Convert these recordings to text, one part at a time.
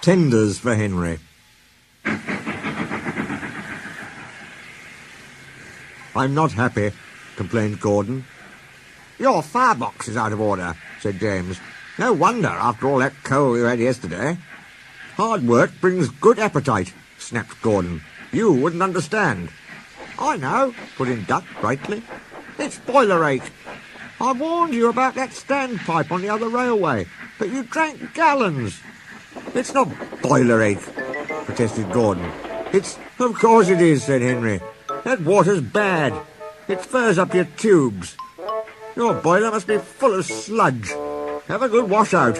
tenders for Henry. I'm not happy, complained Gordon. Your firebox is out of order, said James. No wonder, after all that coal you had yesterday. Hard work brings good appetite, snapped Gordon. You wouldn't understand. I know, put in Duck brightly. It's boiler ache. I warned you about that standpipe on the other railway, but you drank gallons. It's not boiler ache, protested Gordon. Of course it is, said Henry. That water's bad. It furs up your tubes. Your boiler must be full of sludge. Have a good washout.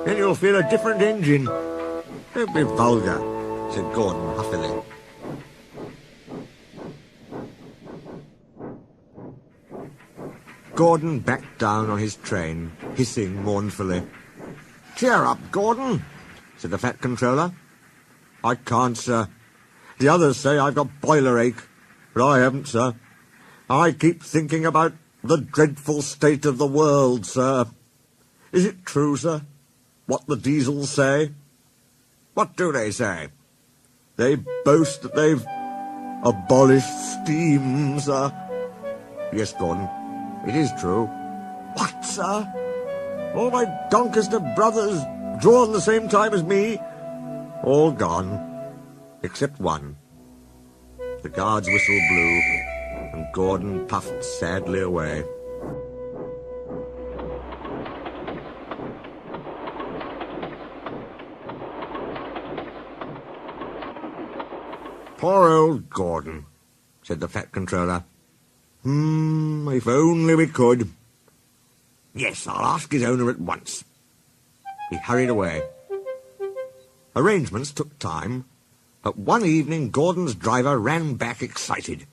Then you'll feel a different engine. Don't be vulgar, said Gordon huffily. Gordon backed down on his train, hissing mournfully. Cheer up, Gordon, said the Fat Controller. I can't, sir. The others say I've got boiler ache, but I haven't, sir. I keep thinking about the dreadful state of the world, sir. Is it true, sir, what the diesels say? What do they say? They boast that they've abolished steam, sir. Yes, Gordon, it is true. What, sir? All my Doncaster brothers, drawn the same time as me, all gone, except one. The guard's whistle blew, and Gordon puffed sadly away. Poor old Gordon, said the Fat Controller. If only we could. Yes, I'll ask his owner at once. He hurried away. Arrangements took time, but one evening Gordon's driver ran back excited.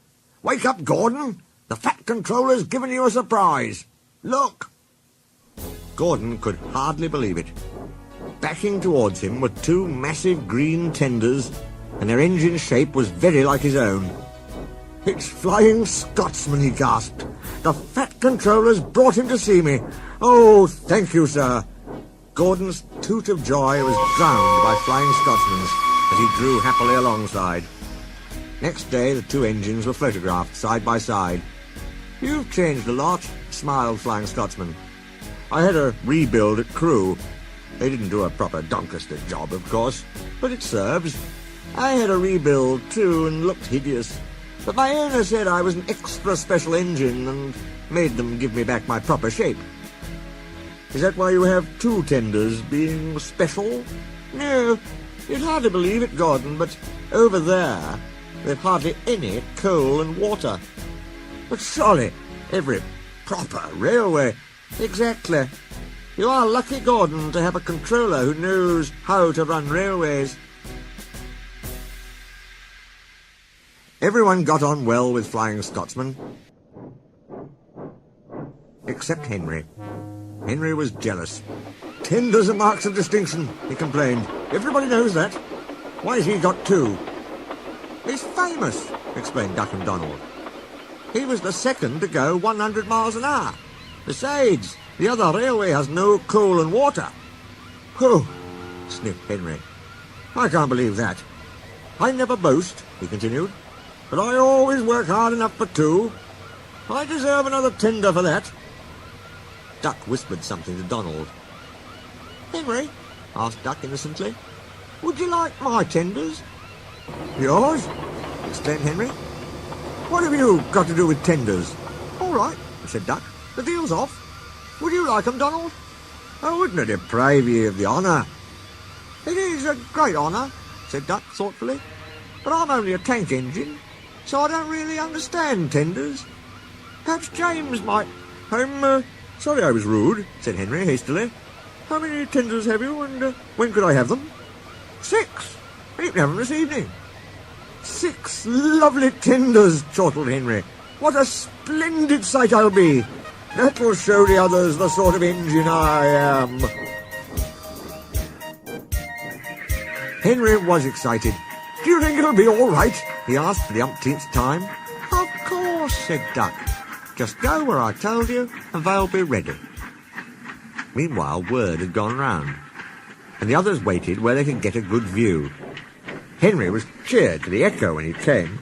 Wake up, Gordon! The Fat Controller's given you a surprise. Look! Gordon could hardly believe it. Backing towards him were two massive green tenders, and their engine shape was very like his own. It's Flying Scotsman, he gasped. The Fat Controller's brought him to see me. Oh, thank you, sir. Gordon's toot of joy was drowned by Flying Scotsman's as he drew happily alongside. Next day, the two engines were photographed side by side. You've changed a lot, smiled Flying Scotsman. I had a rebuild at Crewe. They didn't do a proper Doncaster job, of course, but it serves. I had a rebuild, too, and looked hideous. But my owner said I was an extra special engine and made them give me back my proper shape. Is that why you have two tenders, being special? No, you'd hardly believe it, Gordon, but over there, there's hardly any coal and water. But surely every proper railway... Exactly. You are lucky, Gordon, to have a controller who knows how to run railways. Everyone got on well with Flying Scotsman, except Henry. Henry was jealous. Tenders are marks of distinction, he complained. Everybody knows that. Why has he got two? He's famous, explained Duck and Donald. He was the second to go 100 miles an hour. Besides, the other railway has no coal and water. Oh, sniffed Henry. I can't believe that. I never boast, he continued, but I always work hard enough for two. I deserve another tender for that. Duck whispered something to Donald. Henry, asked Duck innocently, would you like my tenders? Yours? Exclaimed Henry. What have you got to do with tenders? All right, said Duck. The deal's off. Would you like 'em, Donald? I wouldn't deprive you of the honour. It is a great honour, said Duck thoughtfully, but I'm only a tank engine, so I don't really understand tenders. Perhaps James might... I'm sorry I was rude, said Henry hastily. How many tenders have you, and when could I have them? 6. You can have them this evening. 6 lovely tenders, chortled Henry. What a splendid sight I'll be. That'll show the others the sort of engine I am. Henry was excited. Do you think it'll be all right? He asked for the umpteenth time. Of course, said Duck. Just go where I told you, and they'll be ready. Meanwhile, word had gone round. and the others waited where they could get a good view. Henry was cheered to the echo when he came,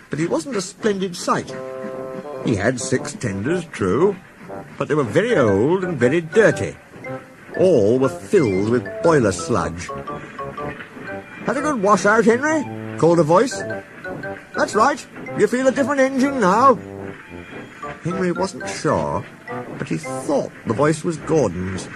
but he wasn't a splendid sight. He had 6 tenders, true, but they were very old and very dirty. All were filled with boiler sludge. "Had a good wash out, Henry?" called a voice. "That's right. You feel a different engine now." Henry wasn't sure, but he thought the voice was Gordon's.